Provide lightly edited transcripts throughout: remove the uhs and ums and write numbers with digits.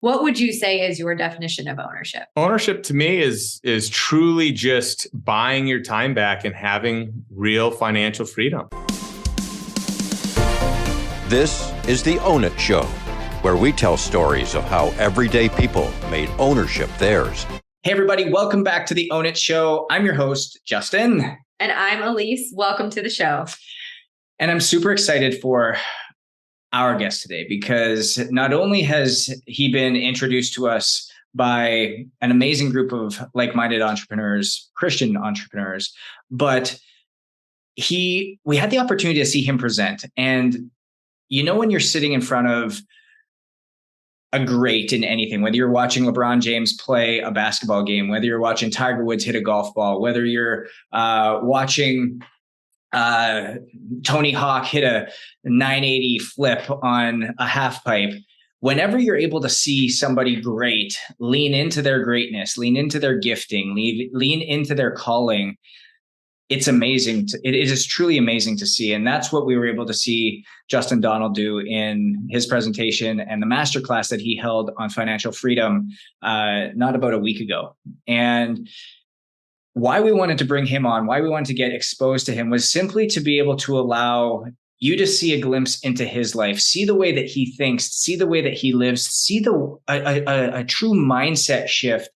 What would you say is your definition of ownership? Ownership to me is truly just buying your time back and having real financial freedom. This is the Own It Show, where we tell stories of how everyday people made ownership theirs. Hey, everybody. Welcome back to the Own It Show. I'm your host, Justin. And I'm Elise. Welcome to the show. And I'm super excited for our guest today because not only has he been introduced to us by an amazing group of like-minded entrepreneurs, Christian entrepreneurs, but we had the opportunity to see him present. And you know, when you're sitting in front of a great in anything, whether you're watching LeBron James play a basketball game, whether you're watching Tiger Woods hit a golf ball, whether you're watching Tony Hawk hit a 980 flip on a half pipe, whenever you're able to see somebody great lean into their greatness, lean into their gifting, lean into their calling, it's amazing. It is truly amazing to see. And that's what we were able to see Justin Donald do in his presentation and the masterclass that he held on financial freedom not about a week ago. And why we wanted to bring him on, why we wanted to get exposed to him was simply to be able to allow you to see a glimpse into his life, see the way that he thinks, see the way that he lives, see a true mindset shift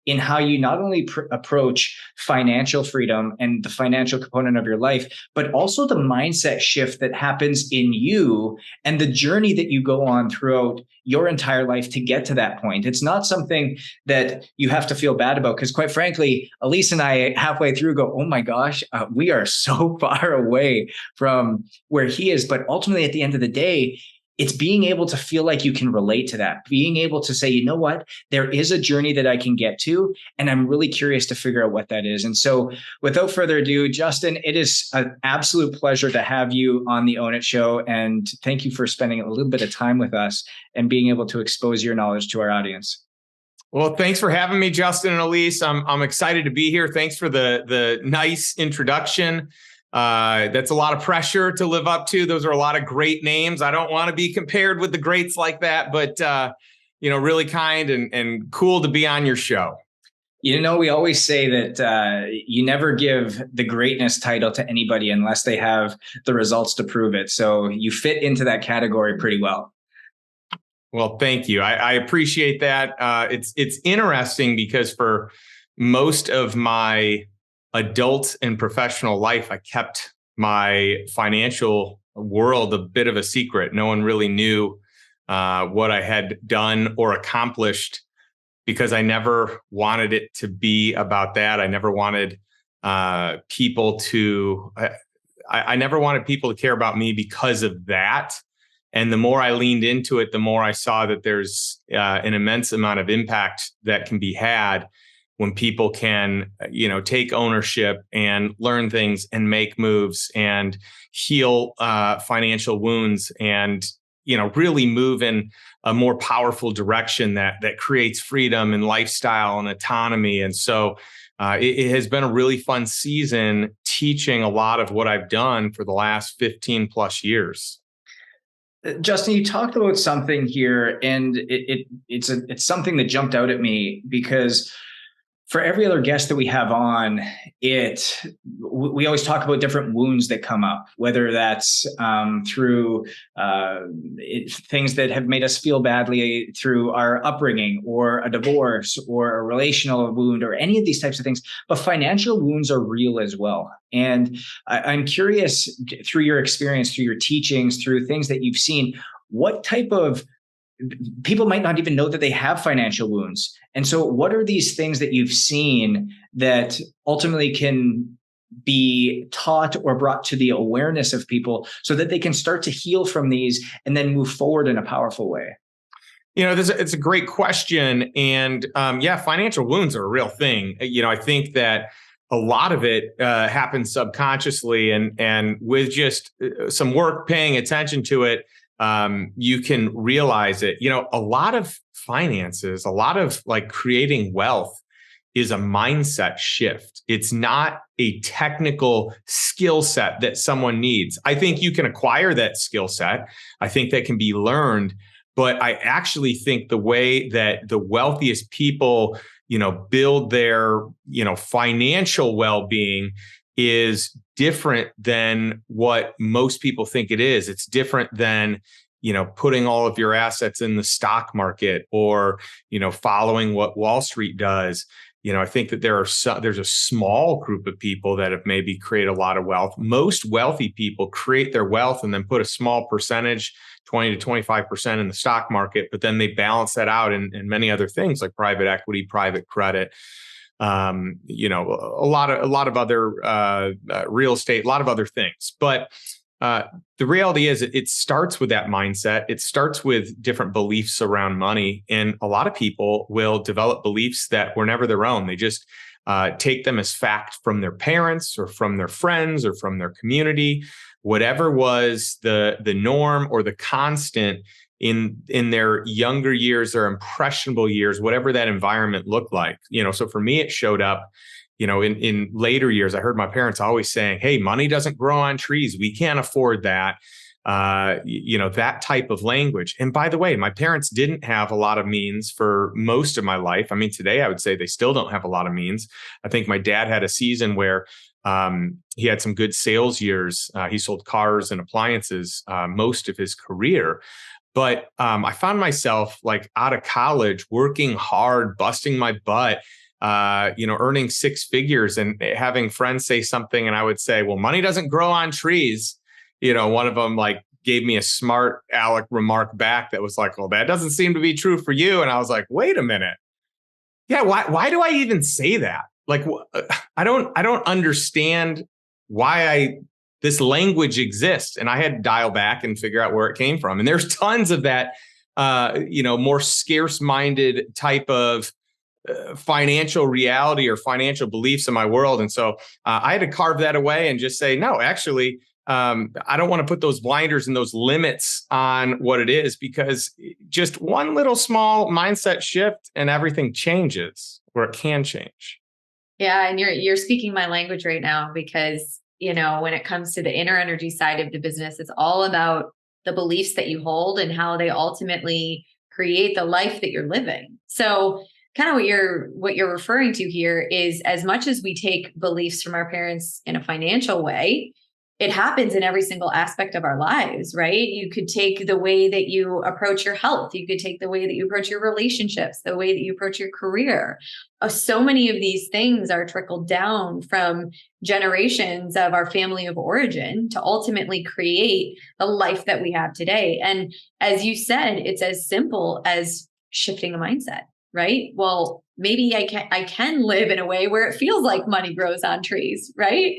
in how you not only approach financial freedom and the financial component of your life, but also the mindset shift that happens in you and the journey that you go on throughout your entire life to get to that point. It's not something that you have to feel bad about because, quite frankly, Elise and I halfway through go, oh my gosh, we are so far away from where he is. But ultimately, at the end of the day, it's being able to feel like you can relate to that, being able to say, you know what, there is a journey that I can get to, and I'm really curious to figure out what that is. And so without further ado, Justin, it is an absolute pleasure to have you on the Own It Show. And thank you for spending a little bit of time with us and being able to expose your knowledge to our audience. Well, thanks for having me, Justin and Elise. I'm excited to be here. Thanks for the nice introduction. That's a lot of pressure to live up to. Those are a lot of great names. I don't want to be compared with the greats like that, but, really kind and cool to be on your show. You know, we always say that you never give the greatness title to anybody unless they have the results to prove it. So you fit into that category pretty well. Well, thank you. I appreciate that. It's interesting because for most of my adult and professional life, I kept my financial world a bit of a secret. No one really knew what I had done or accomplished because I never wanted it to be about that. I never wanted people to. I never wanted people to care about me because of that. And the more I leaned into it, the more I saw that there's an immense amount of impact that can be had when people can, take ownership and learn things and make moves and heal financial wounds and, really move in a more powerful direction that creates freedom and lifestyle and autonomy. And so it has been a really fun season teaching a lot of what I've done for the last 15 plus years. Justin, you talked about something here, and it's something that jumped out at me because for every other guest that we have on, we always talk about different wounds that come up, whether that's through things that have made us feel badly through our upbringing or a divorce or a relational wound or any of these types of things. But financial wounds are real as well. And I'm curious, through your experience, through your teachings, through things that you've seen, what type of people might not even know that they have financial wounds. And so what are these things that you've seen that ultimately can be taught or brought to the awareness of people so that they can start to heal from these and then move forward in a powerful way? It's a great question. And financial wounds are a real thing. I think that a lot of it happens subconsciously and with just some work, paying attention to it, you can realize it. A lot of finances, a lot of creating wealth is a mindset shift. It's not a technical skill set that someone needs. I think you can acquire that skill set. I think that can be learned, But I actually think the way that the wealthiest people, build their, financial well-being is different than what most people think it is. It's different than, putting all of your assets in the stock market or, following what Wall Street does. I think that there's a small group of people that have maybe created a lot of wealth. Most wealthy people create their wealth and then put a small percentage, 20 to 25% in the stock market, but then they balance that out in many other things like private equity, private credit, a lot of other real estate, a lot of other things. But the reality is it starts with that mindset. It starts with different beliefs around money. And a lot of people will develop beliefs that were never their own. They just take them as fact from their parents or from their friends or from their community. Whatever was the norm or the constant in their younger years, their impressionable years, whatever that environment looked like. So for me, it showed up in later years. I heard my parents always saying, hey, money doesn't grow on trees. We can't afford that. That type of language. And by the way, my parents didn't have a lot of means for most of my life. I mean, today I would say they still don't have a lot of means. I think my dad had a season where he had some good sales years. He sold cars and appliances most of his career. But I found myself like out of college, working hard, busting my butt, earning six figures and having friends say something. And I would say, well, money doesn't grow on trees. One of them like gave me a smart aleck remark back that was like, well, that doesn't seem to be true for you. And I was like, wait a minute. Yeah. Why do I even say that? Like, I don't understand why this language exists. And I had to dial back and figure out where it came from. And there's tons of that, more scarce-minded type of financial reality or financial beliefs in my world. And so I had to carve that away and just say, no, actually, I don't want to put those blinders and those limits on what it is, because just one little small mindset shift and everything changes, or it can change. Yeah. And you're speaking my language right now, because, when it comes to the inner energy side of the business, it's all about the beliefs that you hold and how they ultimately create the life that you're living. So kind of what you're referring to here is, as much as we take beliefs from our parents in a financial way, it happens in every single aspect of our lives, right? You could take the way that you approach your health. You could take the way that you approach your relationships, the way that you approach your career. So many of these things are trickled down from generations of our family of origin to ultimately create the life that we have today. And as you said, it's as simple as shifting a mindset, right? Well, maybe I can live in a way where it feels like money grows on trees, right?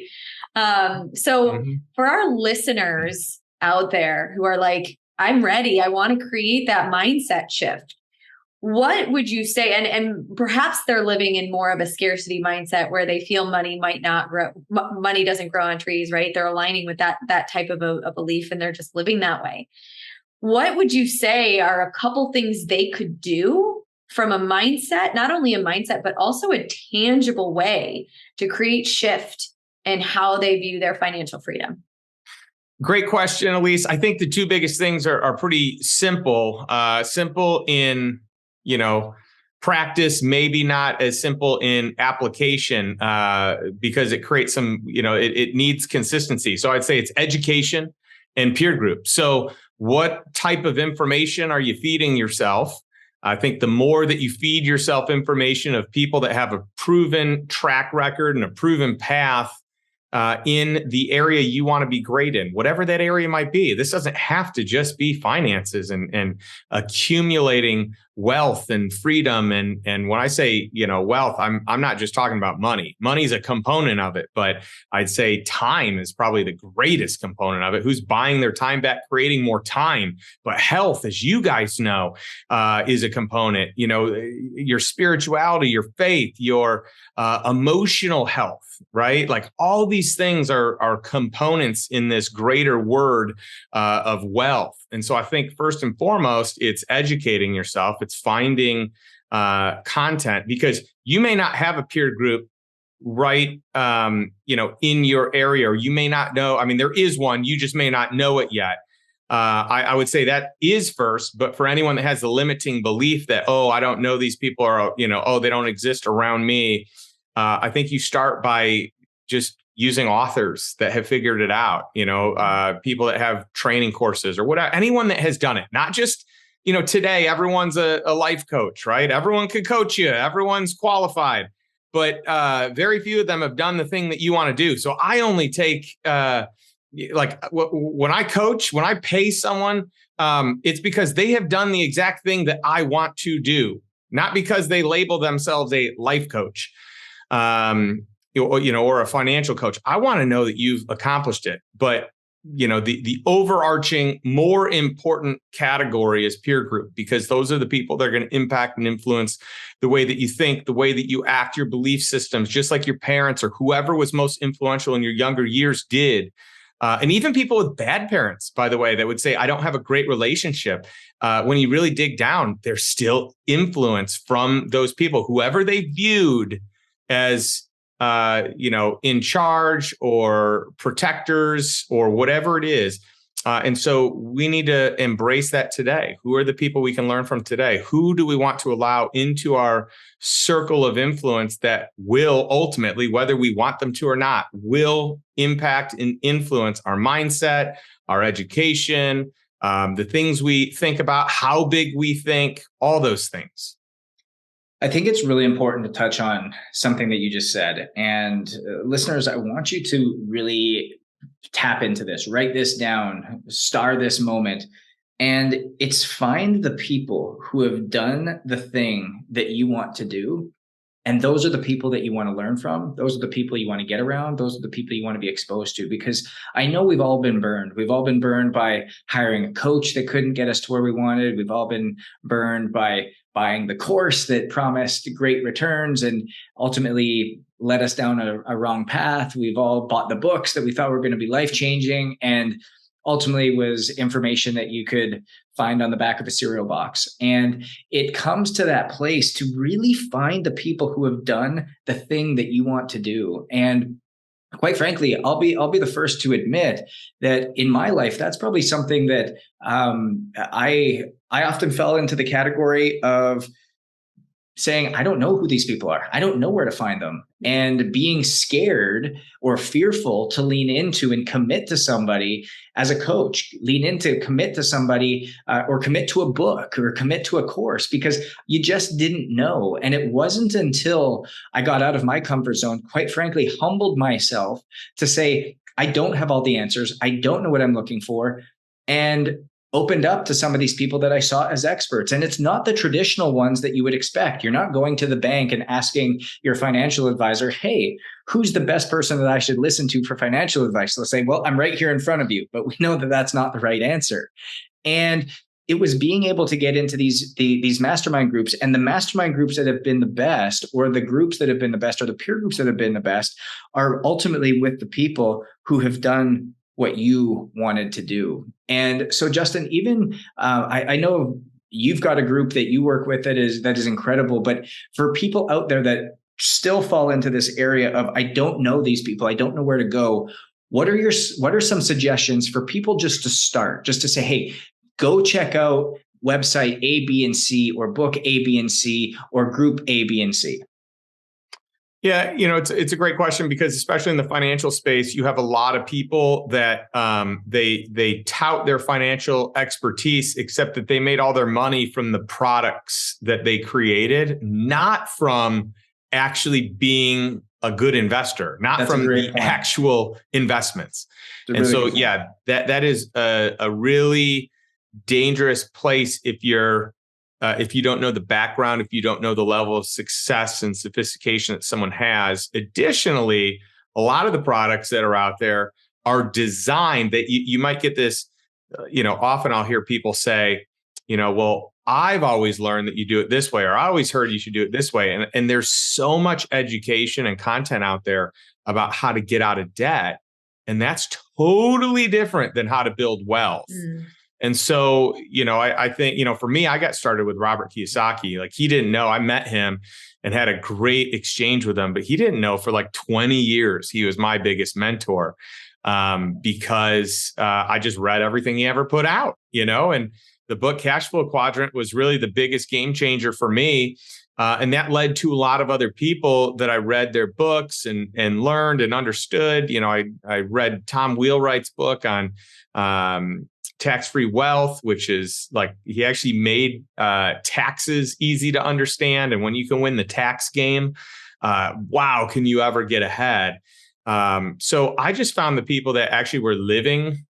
So for our listeners out there who are like, I'm ready, I want to create that mindset shift, what would you say? And perhaps they're living in more of a scarcity mindset where they feel money might not grow, money doesn't grow on trees, right? They're aligning with that type of a belief, and they're just living that way. What would you say are a couple things they could do from a mindset, not only a mindset, but also a tangible way to create shift and how they view their financial freedom? Great question, Elise. I think the two biggest things are pretty simple. Simple in, practice, maybe not as simple in application, because it creates some, it needs consistency. So I'd say it's education and peer group. So what type of information are you feeding yourself? I think the more that you feed yourself information of people that have a proven track record and a proven path in the area you want to be great in, whatever that area might be. This doesn't have to just be finances and accumulating wealth and freedom. And when I say, wealth, I'm not just talking about money. Money's a component of it, but I'd say time is probably the greatest component of it. Who's buying their time back, creating more time? But health, as you guys know, is a component. Your spirituality, your faith, your emotional health, right? Like all these things are components in this greater word of wealth. And so I think first and foremost, it's educating yourself. It's finding content, because you may not have a peer group right, in your area, or you may not know. I mean, there is one, you just may not know it yet. I would say that is first. But for anyone that has the limiting belief that, oh, I don't know these people, or, oh, they don't exist around me, I think you start by just using authors that have figured it out, people that have training courses or whatever, anyone that has done it, not just, today everyone's a life coach, right? Everyone could coach you. Everyone's qualified, but very few of them have done the thing that you want to do. So I only take, when I coach, when I pay someone, it's because they have done the exact thing that I want to do, not because they label themselves a life coach. Or a financial coach. I want to know that you've accomplished it. But, the overarching, more important category is peer group, because those are the people that are going to impact and influence the way that you think, the way that you act, your belief systems, just like your parents or whoever was most influential in your younger years did. And even people with bad parents, by the way, that would say, I don't have a great relationship. When you really dig down, there's still influence from those people, whoever they viewed as in charge or protectors or whatever it is. And so we need to embrace that today. Who are the people we can learn from today? Who do we want to allow into our circle of influence that will ultimately, whether we want them to or not, will impact and influence our mindset, our education, the things we think about, how big we think, all those things. I think it's really important to touch on something that you just said. And listeners, I want you to really tap into this, write this down, star this moment. And it's find the people who have done the thing that you want to do. And those are the people that you want to learn from. Those are the people you want to get around. Those are the people you want to be exposed to, because I know we've all been burned. We've all been burned by hiring a coach that couldn't get us to where we wanted. We've all been burned by buying the course that promised great returns and ultimately led us down a wrong path. We've all bought the books that we thought were going to be life-changing, and ultimately was information that you could find on the back of a cereal box. And it comes to that place to really find the people who have done the thing that you want to do. And quite frankly, I'll be the first to admit that in my life, that's probably something that I often fell into the category of saying, I don't know who these people are. I don't know where to find them. And being scared or fearful to lean into and commit to somebody as a coach, commit to somebody or commit to a book or commit to a course, because you just didn't know. And it wasn't until I got out of my comfort zone, quite frankly, humbled myself to say, I don't have all the answers. I don't know what I'm looking for. And opened up to some of these people that I saw as experts. And it's not the traditional ones that you would expect. You're not going to the bank and asking your financial advisor, hey, who's the best person that I should listen to for financial advice? They'll say, well, I'm right here in front of you. But we know that that's not the right answer. And it was being able to get into these mastermind groups, and the mastermind groups that have been the best, or the groups that have been the best, or the peer groups that have been the best, are ultimately with the people who have done what you wanted to do. And so, Justin, even I know you've got a group that you work with that is incredible, but for people out there that still fall into this area of, I don't know these people, I don't know where to go, what are some suggestions for people just to start, just to say, hey, go check out website A, B, and C, or book A, B, and C, or group A, B, and C? Yeah, it's a great question, because especially in the financial space, you have a lot of people that they tout their financial expertise, except that they made all their money from the products that they created, not from actually being a good investor, not from the actual investments. And so, yeah, that is a really dangerous place if you don't know the background, if you don't know the level of success and sophistication that someone has. Additionally, a lot of the products that are out there are designed that you might get this, often I'll hear people say, well, I've always learned that you do it this way, or I always heard you should do it this way. And there's so much education and content out there about how to get out of debt. And that's totally different than how to build wealth. And so, I think, for me, I got started with Robert Kiyosaki. Like, he didn't know. I met him and had a great exchange with him, but he didn't know for like 20 years he was my biggest mentor. because I just read everything he ever put out, and the book Cash Flow Quadrant was really the biggest game changer for me. And that led to a lot of other people that I read their books and learned and understood. I read Tom Wheelwright's book on tax-free wealth, which is like he actually made taxes easy to understand. And when you can win the tax game, wow, can you ever get ahead? So I just found the people that actually were living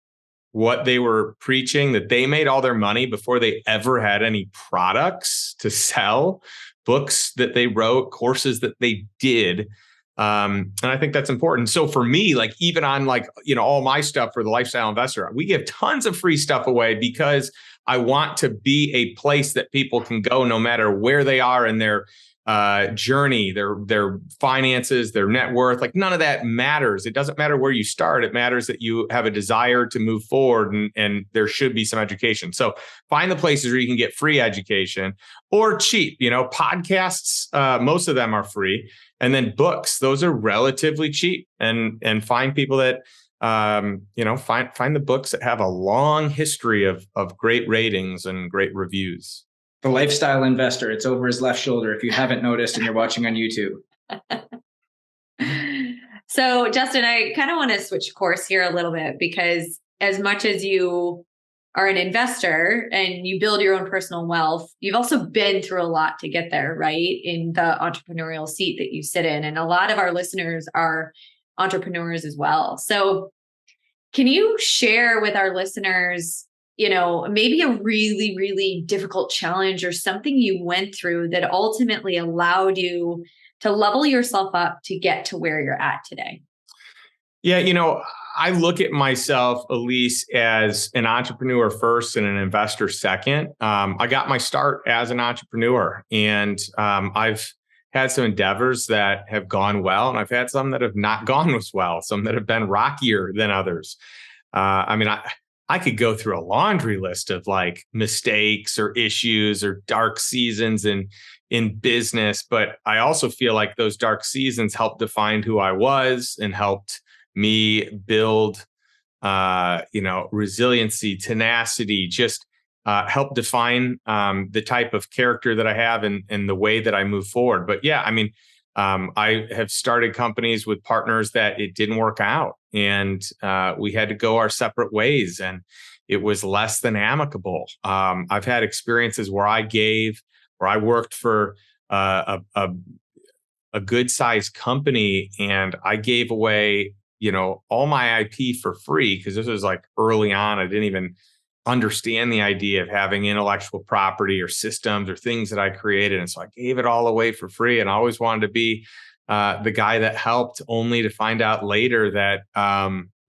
what they were preaching, that they made all their money before they ever had any products to sell, books that they wrote, courses that they did. And I think that's important. So for me, like even on all my stuff for the Lifestyle Investor, we give tons of free stuff away because I want to be a place that people can go no matter where they are in their journey, their finances, their net worth. Like none of that matters. It doesn't matter where you start. It matters that you have a desire to move forward, and there should be some education. So find the places where you can get free education or cheap. Podcasts, most of them are free, and then books. Those are relatively cheap. And find people that find the books that have a long history of great ratings and great reviews. The Lifestyle Investor. It's over his left shoulder if you haven't noticed and you're watching on YouTube. So, Justin, I kind of want to switch course here a little bit, because as much as you are an investor and you build your own personal wealth, you've also been through a lot to get there, right? In the entrepreneurial seat that you sit in. And a lot of our listeners are entrepreneurs as well. So can you share with our listeners, maybe a really, really difficult challenge or something you went through that ultimately allowed you to level yourself up to get to where you're at today? Yeah, I look at myself, Elise, as an entrepreneur first and an investor second. I got my start as an entrepreneur, and I've had some endeavors that have gone well, and I've had some that have not gone as well, some that have been rockier than others. I could go through a laundry list of like mistakes or issues or dark seasons in business, but I also feel like those dark seasons helped define who I was and helped me build, resiliency, tenacity, just help define the type of character that I have and the way that I move forward. But yeah, I have started companies with partners that it didn't work out, and we had to go our separate ways, and it was less than amicable. I've had experiences where I worked for a good sized company, and I gave away, all my IP for free, because this was like early on. I didn't even understand the idea of having intellectual property or systems or things that I created. And so I gave it all away for free. And I always wanted to be the guy that helped, only to find out later that,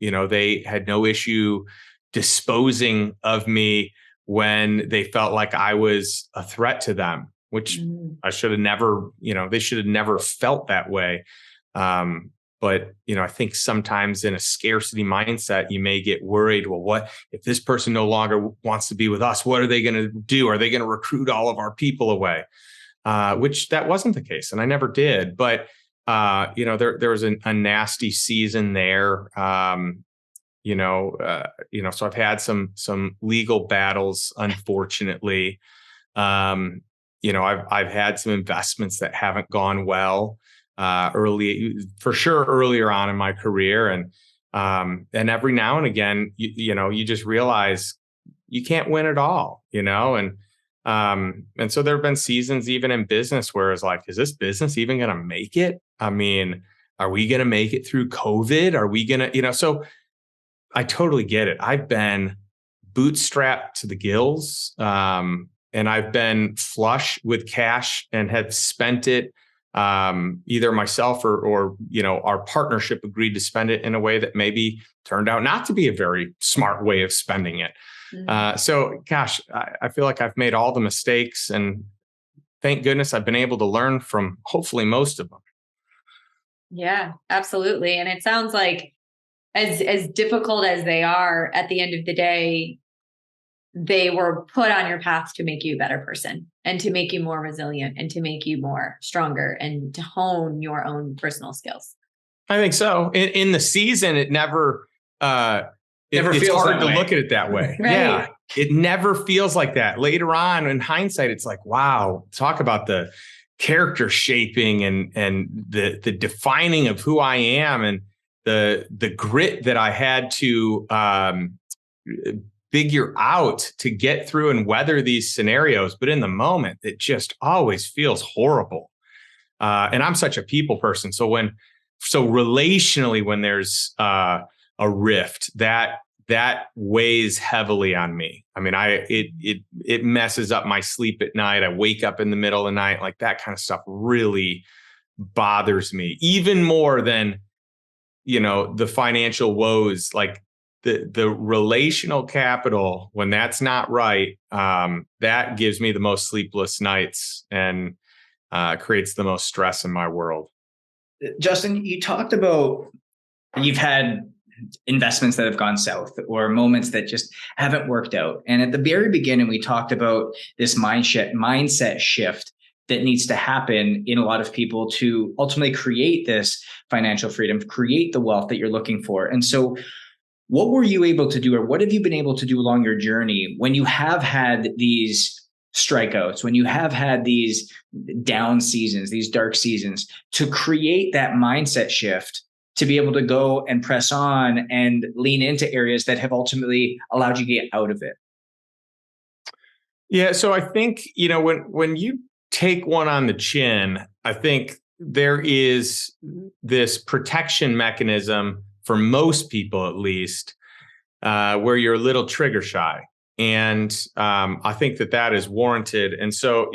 they had no issue disposing of me when they felt like I was a threat to them, which I should have never, they should have never felt that way. But, I think sometimes in a scarcity mindset, you may get worried, well, what if this person no longer wants to be with us? What are they going to do? Are they going to recruit all of our people away? Which that wasn't the case. And I never did. But, there was a nasty season there. So I've had some legal battles, unfortunately. I've had some investments that haven't gone well. Earlier on in my career. And every now and again, you just realize you can't win it all, and so there've been seasons even in business where it's like, is this business even going to make it? Are we going to make it through COVID? Are we going to, so I totally get it. I've been bootstrapped to the gills, and I've been flush with cash and have spent it. Either myself or our partnership agreed to spend it in a way that maybe turned out not to be a very smart way of spending it. So gosh, I feel like I've made all the mistakes, and thank goodness I've been able to learn from hopefully most of them. Yeah, absolutely. And it sounds like as difficult as they are, at the end of the day, they were put on your path to make you a better person and to make you more resilient and to make you more stronger and to hone your own personal skills. I think so. In the season, it never it's hard to look at it that way. Right. Yeah. It never feels like that. Later on in hindsight, it's like, wow, talk about the character shaping and the defining of who I am and the grit that I had to figure out to get through and weather these scenarios. But in the moment, it just always feels horrible. And I'm such a people person. So relationally, when there's a rift, that weighs heavily on me. I mean, it messes up my sleep at night. I wake up in the middle of the night, like that kind of stuff really bothers me even more than, the financial woes, like the relational capital. When that's not right, that gives me the most sleepless nights and creates the most stress in my world. Justin, you talked about you've had investments that have gone south or moments that just haven't worked out. And at the very beginning, we talked about this mindset shift that needs to happen in a lot of people to ultimately create this financial freedom, create the wealth that you're looking for. And so what were you able to do, or what have you been able to do along your journey when you have had these strikeouts, when you have had these down seasons, these dark seasons, to create that mindset shift to be able to go and press on and lean into areas that have ultimately allowed you to get out of it? Yeah. So I think, when you take one on the chin, I think there is this protection mechanism for most people, at least, where you're a little trigger shy. And I think that is warranted. And so,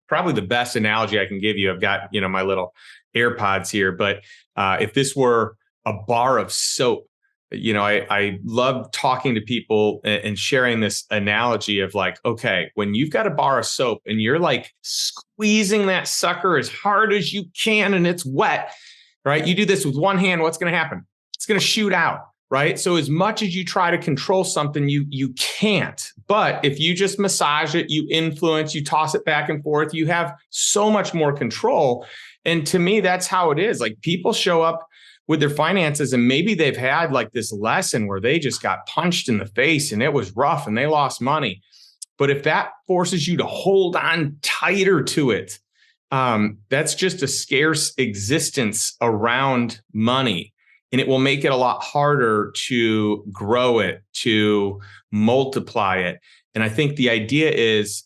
probably the best analogy I can give you, I've got, my little AirPods here, but if this were a bar of soap, I love talking to people and sharing this analogy of like, okay, when you've got a bar of soap and you're like squeezing that sucker as hard as you can and it's wet, right? You do this with one hand, what's going to happen? It's going to shoot out. Right. So as much as you try to control something, you can't. But if you just massage it, you influence, you toss it back and forth, you have so much more control. And to me, that's how it is. Like people show up with their finances and maybe they've had like this lesson where they just got punched in the face and it was rough and they lost money. But if that forces you to hold on tighter to it, that's just a scarce existence around money. And it will make it a lot harder to grow it, to multiply it. And I think the idea is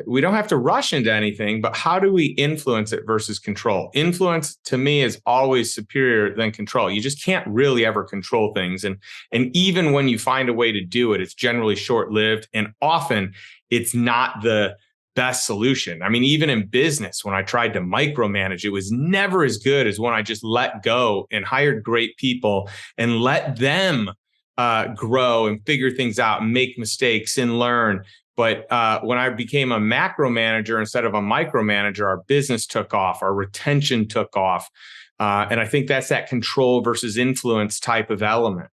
we don't have to rush into anything, but how do we influence it versus control? Influence to me is always superior than control. You just can't really ever control things. And even when you find a way to do it, it's generally short-lived. And often it's not the best solution. I mean, even in business, when I tried to micromanage, it was never as good as when I just let go and hired great people and let them grow and figure things out and make mistakes and learn. But when I became a macro manager instead of a micromanager, our business took off, our retention took off. And I think that's that control versus influence type of element.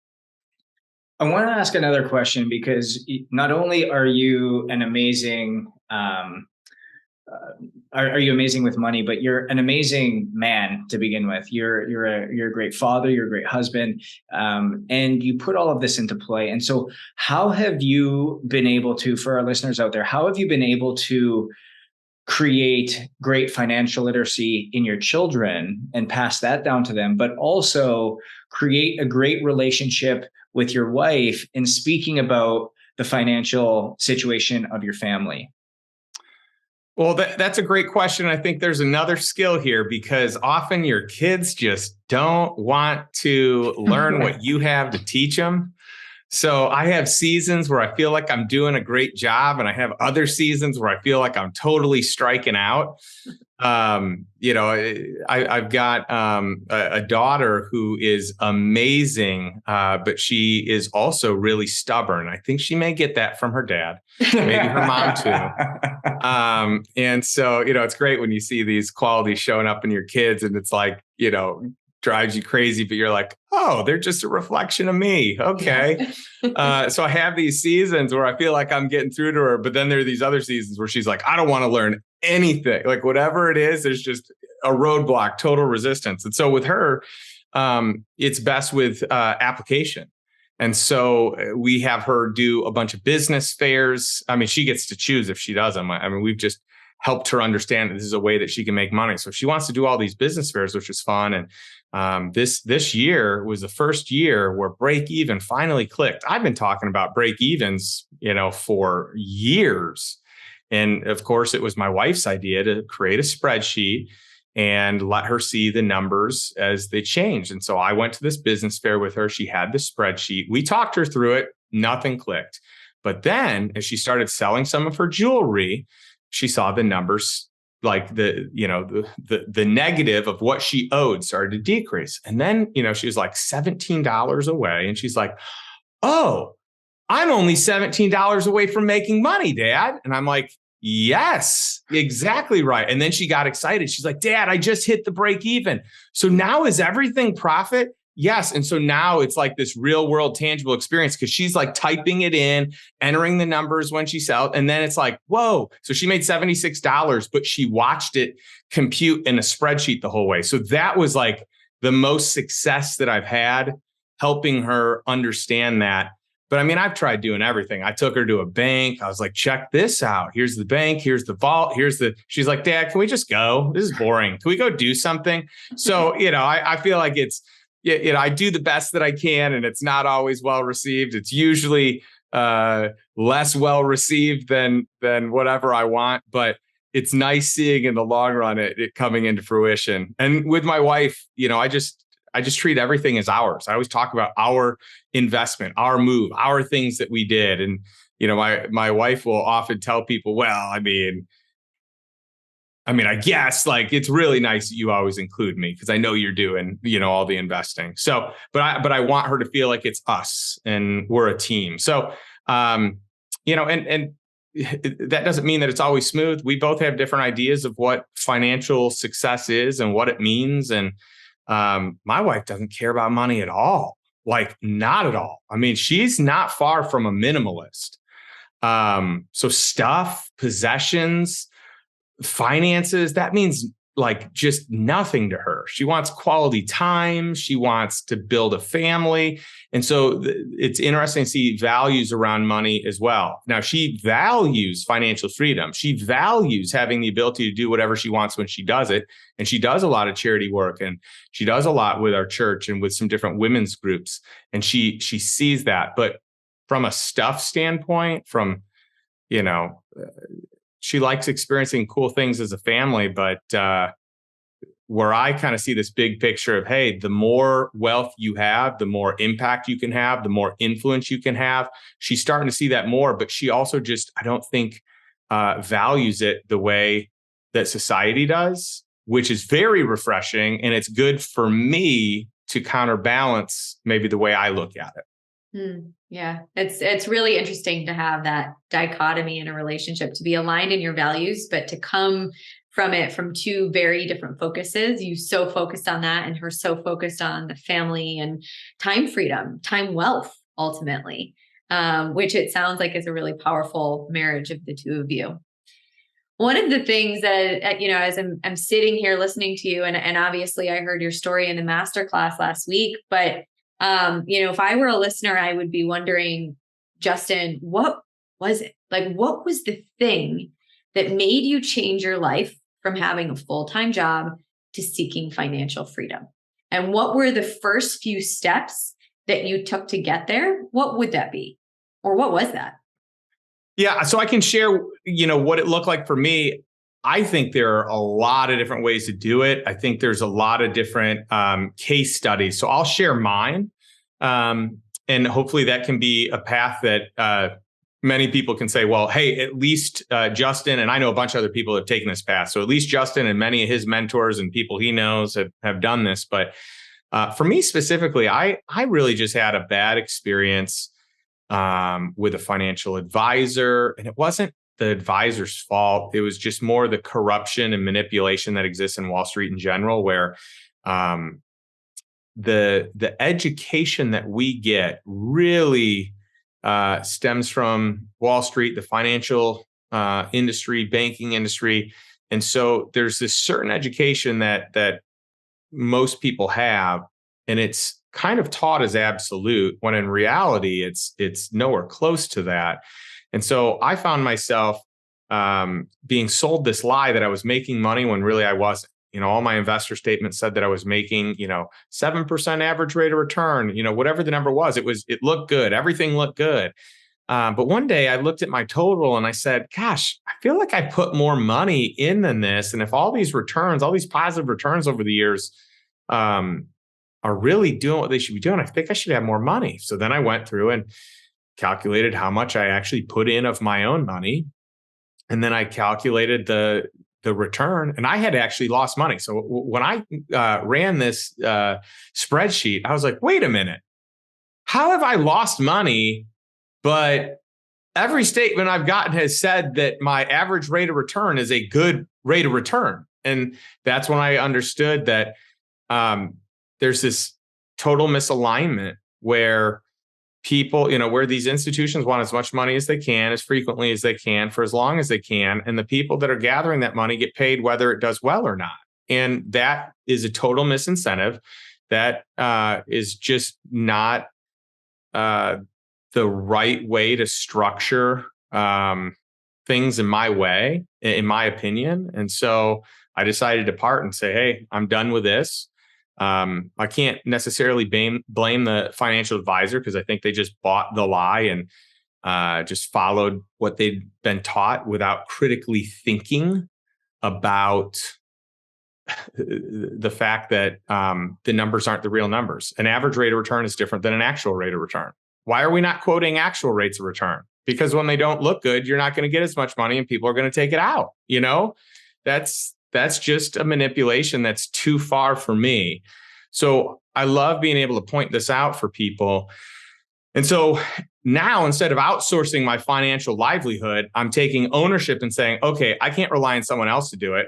I want to ask another question because not only are you an amazing are you amazing with money, but you're an amazing man to begin with. You're a great father, you're a great husband, and you put all of this into play. And so how have you been able to, for our listeners out there, how have you been able to create great financial literacy in your children and pass that down to them, but also create a great relationship with your wife in speaking about the financial situation of your family? Well, that's a great question. I think there's another skill here because often your kids just don't want to learn what you have to teach them. So I have seasons where I feel like I'm doing a great job, and I have other seasons where I feel like I'm totally striking out. I've got a daughter who is amazing, but she is also really stubborn. I think she may get that from her dad, maybe her mom too. And so, it's great when you see these qualities showing up in your kids, and it's like, drives you crazy, but you're like, oh, they're just a reflection of me. Okay. So I have these seasons where I feel like I'm getting through to her, but then there are these other seasons where she's like, I don't want to learn anything. Like whatever it is, there's just a roadblock, total resistance. And so with her, it's best with application. And so we have her do a bunch of business fairs. I mean, she gets to choose if she does them. I mean, we've just helped her understand that this is a way that she can make money. So if she wants to do all these business fairs, which is fun. And this year was the first year where break even finally clicked. I've been talking about break evens, for years. And of course, it was my wife's idea to create a spreadsheet and let her see the numbers as they changed. And so I went to this business fair with her. She had the spreadsheet. We talked her through it. Nothing clicked. But then as she started selling some of her jewelry, she saw the numbers, like the negative of what she owed started to decrease. And then, she was like $17 away. And she's like, oh, I'm only $17 away from making money, Dad. And I'm like, yes, exactly right. And then she got excited. She's like, Dad, I just hit the break even. So now is everything profit? Yes. And so now it's like this real world tangible experience because she's like typing it in, entering the numbers when she sells. And then it's like, whoa. So she made $76, but she watched it compute in a spreadsheet the whole way. So that was like the most success that I've had helping her understand that. But I mean, I've tried doing everything. I took her to a bank. I was like, check this out. Here's the bank. Here's the vault. She's like, Dad, can we just go? This is boring. Can we go do something? So, I feel like it's, I do the best that I can, and it's not always well received. It's usually less well received than whatever I want, but it's nice seeing in the long run it coming into fruition. And with my wife, I just treat everything as ours. I always talk about our investment, our move, our things that we did. And, my wife will often tell people, well, I mean, I guess like it's really nice that you always include me because I know you're doing, all the investing. So, but I want her to feel like it's us and we're a team. So, and that doesn't mean that it's always smooth. We both have different ideas of what financial success is and what it means. And my wife doesn't care about money at all, like not at all. I mean, she's not far from a minimalist. So stuff, possessions, finances, that means like just nothing to her. She wants quality time. She wants to build a family. And so it's interesting to see values around money as well. Now, she values financial freedom. She values having the ability to do whatever she wants when she does it. And she does a lot of charity work, and she does a lot with our church and with some different women's groups. And she sees that. But from a stuff standpoint, she likes experiencing cool things as a family, but where I kind of see this big picture of, hey, the more wealth you have, the more impact you can have, the more influence you can have. She's starting to see that more, but she also just, I don't think, values it the way that society does, which is very refreshing. And it's good for me to counterbalance maybe the way I look at it. Yeah, it's really interesting to have that dichotomy in a relationship, to be aligned in your values, but to come from it from two very different focuses. You so focused on that, and her so focused on the family and time freedom, time wealth, ultimately, which it sounds like is a really powerful marriage of the two of you. One of the things that, as I'm sitting here listening to you, and obviously I heard your story in the masterclass last week, but if I were a listener, I would be wondering, Justin, what was it? Like, what was the thing that made you change your life from having a full-time job to seeking financial freedom? And what were the first few steps that you took to get there? What would that be? Or what was that? Yeah, so I can share, what it looked like for me. I think there are a lot of different ways to do it. I think there's a lot of different case studies. So I'll share mine. And hopefully that can be a path that many people can say, well, hey, at least Justin, and I know a bunch of other people have taken this path. So at least Justin and many of his mentors and people he knows have done this. But for me specifically, I really just had a bad experience with a financial advisor. And it wasn't the advisor's fault. It was just more the corruption and manipulation that exists in Wall Street in general, where the education that we get really stems from Wall Street, the financial industry, banking industry. And so there's this certain education that most people have. and it's kind of taught as absolute when in reality it's nowhere close to that. And so I found myself being sold this lie that I was making money when really I wasn't. All my investor statements said that I was making, 7% average rate of return, whatever the number was, it looked good. Everything looked good. But one day I looked at my total and I said, gosh, I feel like I put more money in than this. And if all these returns, all these positive returns over the years, are really doing what they should be doing, I think I should have more money. So then I went through and calculated how much I actually put in of my own money. And then I calculated the return, and I had actually lost money. So when I ran this spreadsheet, I was like, wait a minute, how have I lost money? But every statement I've gotten has said that my average rate of return is a good rate of return. And that's when I understood that there's this total misalignment where people, where these institutions want as much money as they can, as frequently as they can, for as long as they can. And the people that are gathering that money get paid whether it does well or not. And that is a total misincentive. That is just not the right way to structure things in my opinion. And so I decided to part and say, hey, I'm done with this. I can't necessarily blame the financial advisor, because I think they just bought the lie and just followed what they'd been taught without critically thinking about the fact that the numbers aren't the real numbers. An average rate of return is different than an actual rate of return. Why are we not quoting actual rates of return? Because when they don't look good, you're not going to get as much money and people are going to take it out. That's just a manipulation that's too far for me. So I love being able to point this out for people. And so now, instead of outsourcing my financial livelihood, I'm taking ownership and saying, okay, I can't rely on someone else to do it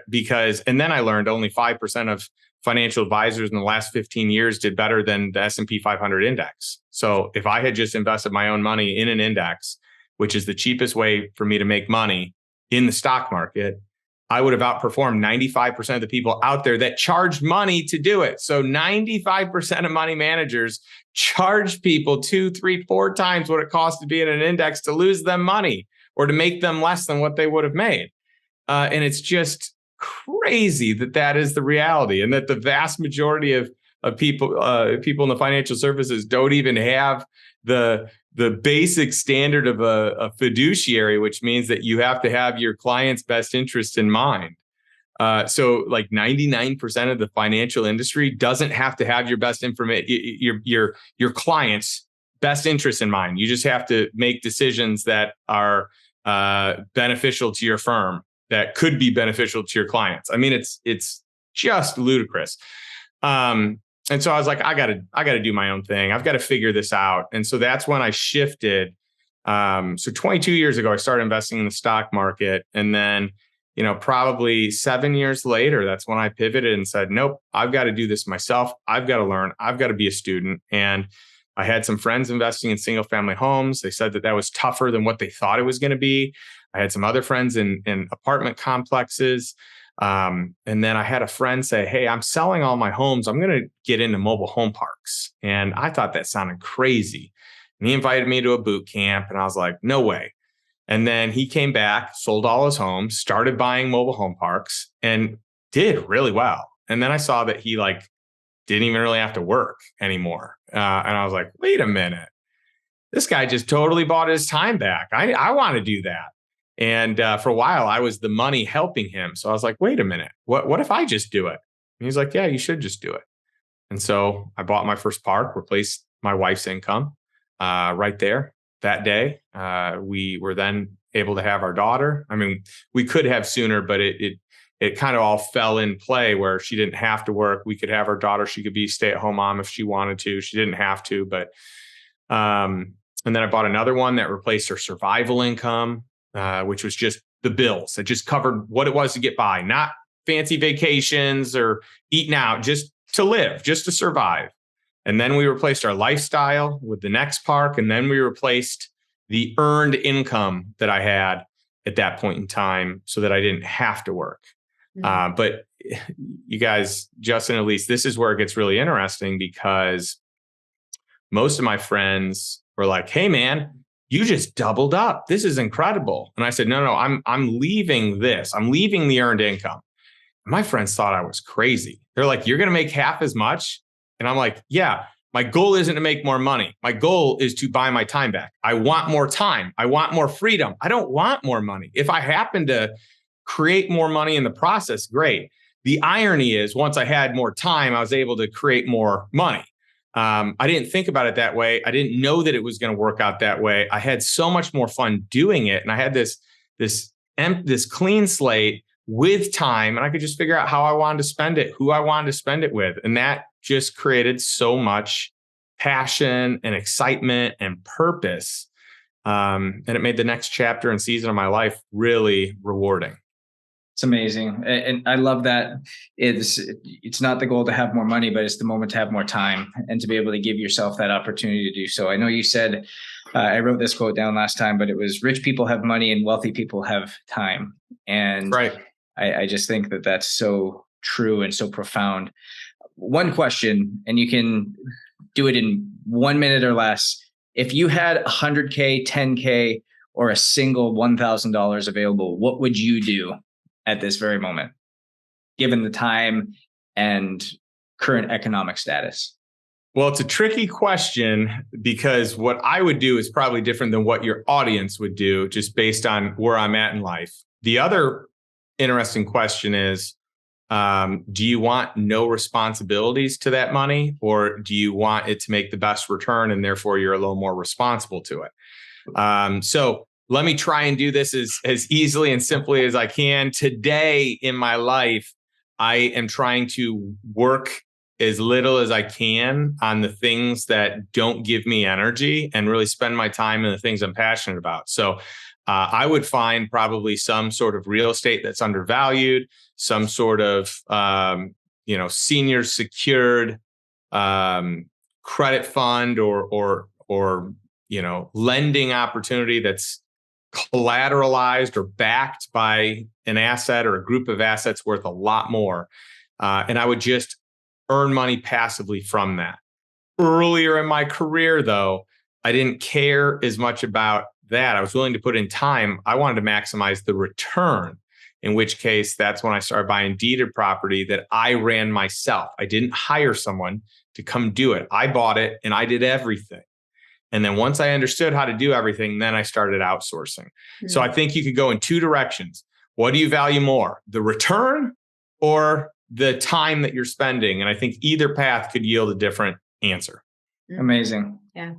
and then I learned only 5% of financial advisors in the last 15 years did better than the S&P 500 index. So if I had just invested my own money in an index, which is the cheapest way for me to make money in the stock market, I would have outperformed 95% of the people out there that charged money to do it. So 95% of money managers charge people 2, 3, 4 times what it costs to be in an index to lose them money or to make them less than what they would have made. And it's just crazy that is the reality, and that the vast majority of people in the financial services don't even have the basic standard of a fiduciary, which means that you have to have your client's best interest in mind. So like 99% of the financial industry doesn't have to have your best information, your client's best interest in mind. You just have to make decisions that are beneficial to your firm, that could be beneficial to your clients. I mean, it's just ludicrous. And so I was like, I gotta do my own thing. I've got to figure this out. And so that's when I shifted. So 22 years ago, I started investing in the stock market. And then, probably 7 years later, that's when I pivoted and said, nope, I've got to do this myself. I've got to learn. I've got to be a student. And I had some friends investing in single family homes. They said that was tougher than what they thought it was going to be. I had some other friends in apartment complexes. And then I had a friend say, hey, I'm selling all my homes. I'm going to get into mobile home parks. And I thought that sounded crazy. And he invited me to a boot camp. And I was like, no way. And then he came back, sold all his homes, started buying mobile home parks, and did really well. And then I saw that he didn't even really have to work anymore. And I was like, wait a minute. This guy just totally bought his time back. I want to do that. And for a while, I was the money helping him. So I was like, wait a minute, what if I just do it? And he's like, yeah, you should just do it. And so I bought my first park, replaced my wife's income right there that day. We were then able to have our daughter. I mean, we could have sooner, but it kind of all fell in play where she didn't have to work. We could have our daughter. She could be a stay-at-home mom if she wanted to. She didn't have to, but and then I bought another one that replaced her survival income, which was just the bills. It just covered what it was to get by, not fancy vacations or eating out, just to live, just to survive. And then we replaced our lifestyle with the next park. And then we replaced the earned income that I had at that point in time so that I didn't have to work. But you guys, Justin, at least this is where it gets really interesting, because most of my friends were like, "Hey man, you just doubled up. This is incredible." And I said, no, I'm leaving this. I'm leaving the earned income. My friends thought I was crazy. They're like, "You're going to make half as much?" And I'm like, "Yeah, my goal isn't to make more money. My goal is to buy my time back. I want more time. I want more freedom. I don't want more money. If I happen to create more money in the process, great." The irony is, once I had more time, I was able to create more money. I didn't think about it that way. I didn't know that it was going to work out that way. I had so much more fun doing it, and I had this clean slate with time, and I could just figure out how I wanted to spend it, who I wanted to spend it with, and that just created so much passion and excitement and purpose. And it made the next chapter and season of my life really rewarding. It's amazing. And I love that it's not the goal to have more money, but it's the moment to have more time and to be able to give yourself that opportunity to do so. I know you said, I wrote this quote down last time, but it was rich people have money and wealthy people have time. And right. I just think that that's so true and so profound. One question, and you can do it in 1 minute or less. If you had $100K, $10K, or a single $1,000 available, what would you do at this very moment, given the time and current economic status? Well, it's a tricky question, because what I would do is probably different than what your audience would do, just based on where I'm at in life. The other interesting question is, do you want no responsibilities to that money, or do you want it to make the best return and therefore you're a little more responsible to it? So let me try and do this as easily and simply as I can. Today in my life, I am trying to work as little as I can on the things that don't give me energy and really spend my time in the things I'm passionate about. So I would find probably some sort of real estate that's undervalued, some sort of senior secured credit fund or lending opportunity that's collateralized or backed by an asset or a group of assets worth a lot more. And I would just earn money passively from that. Earlier in my career, though, I didn't care as much about that. I was willing to put in time. I wanted to maximize the return, in which case that's when I started buying deeded property that I ran myself. I didn't hire someone to come do it. I bought it and I did everything. And then once I understood how to do everything, then I started outsourcing. Mm-hmm. So I think you could go in two directions. What do you value more, the return or the time that you're spending? And I think either path could yield a different answer. Amazing. Yeah.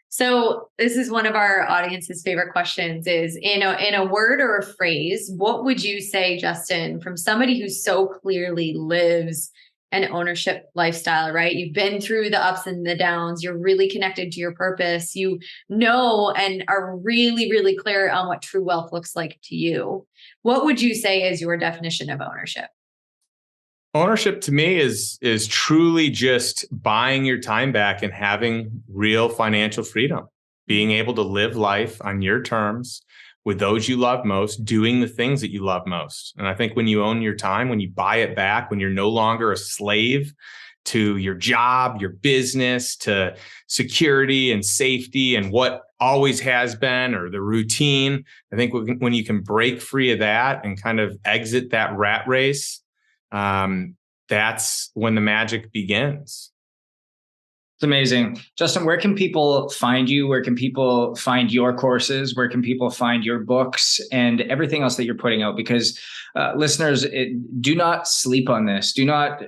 So this is one of our audience's favorite questions is, in a word or a phrase, what would you say, Justin, from somebody who so clearly lives an ownership lifestyle, right? You've been through the ups and the downs. You're really connected to your purpose. You know and are really, really clear on what true wealth looks like to you. What would you say is your definition of ownership? Ownership to me is truly just buying your time back and having real financial freedom, being able to live life on your terms with those you love most, doing the things that you love most. And I think when you own your time, when you buy it back, when you're no longer a slave to your job, your business, to security and safety and what always has been, or the routine, I think when you can break free of that and kind of exit that rat race, that's when the magic begins. It's amazing. Justin, where can people find you? Where can people find your courses? Where can people find your books and everything else that you're putting out? Because listeners, do not sleep on this. Do not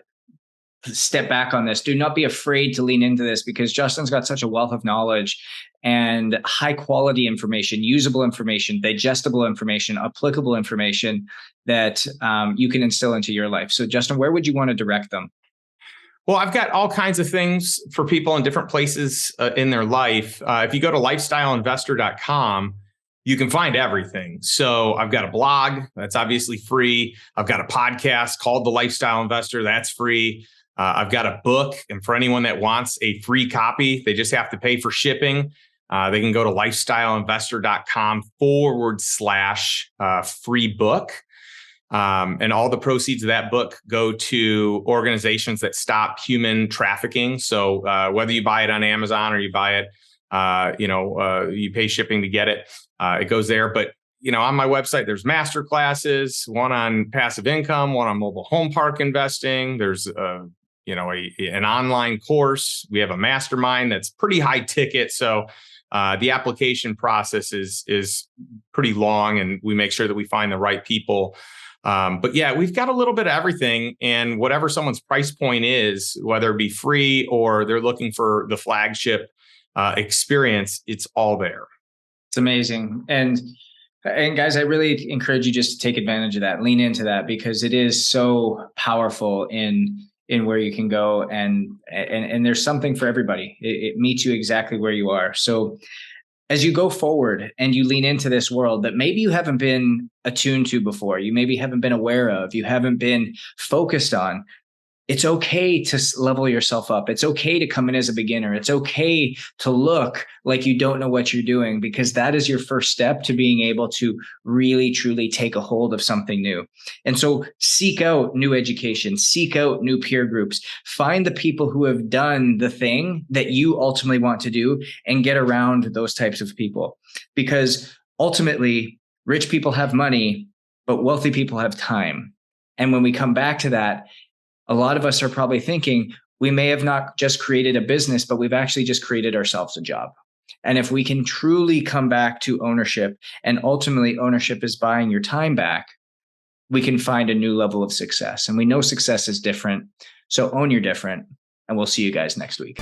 step back on this. Do not be afraid to lean into this, because Justin's got such a wealth of knowledge and high quality information, usable information, digestible information, applicable information that you can instill into your life. So Justin, where would you want to direct them? Well, I've got all kinds of things for people in different places in their life. If you go to lifestyleinvestor.com, you can find everything. So I've got a blog that's obviously free. I've got a podcast called The Lifestyle Investor. That's free. I've got a book. And for anyone that wants a free copy, they just have to pay for shipping. They can go to lifestyleinvestor.com /free book. And all the proceeds of that book go to organizations that stop human trafficking. So whether you buy it on Amazon or you buy it, you pay shipping to get it, it goes there. But on my website, there's master classes, one on passive income, one on mobile home park investing. There's an online course. We have a mastermind that's pretty high ticket. So the application process is pretty long, and we make sure that we find the right people. But yeah, we've got a little bit of everything, and whatever someone's price point is, whether it be free or they're looking for the flagship experience, it's all there. It's amazing. And guys, I really encourage you just to take advantage of that, lean into that, because it is so powerful in where you can go, and there's something for everybody. It meets you exactly where you are. So as you go forward and you lean into this world that maybe you haven't been attuned to before, you maybe haven't been aware of, you haven't been focused on, it's okay to level yourself up. It's okay to come in as a beginner. It's okay to look like you don't know what you're doing, because that is your first step to being able to really, truly take a hold of something new. And so seek out new education, seek out new peer groups, find the people who have done the thing that you ultimately want to do, and get around those types of people. Because ultimately, rich people have money, but wealthy people have time. And when we come back to that, a lot of us are probably thinking we may have not just created a business, but we've actually just created ourselves a job. And if we can truly come back to ownership, and ultimately ownership is buying your time back, we can find a new level of success. And we know success is different. So own your different, and we'll see you guys next week.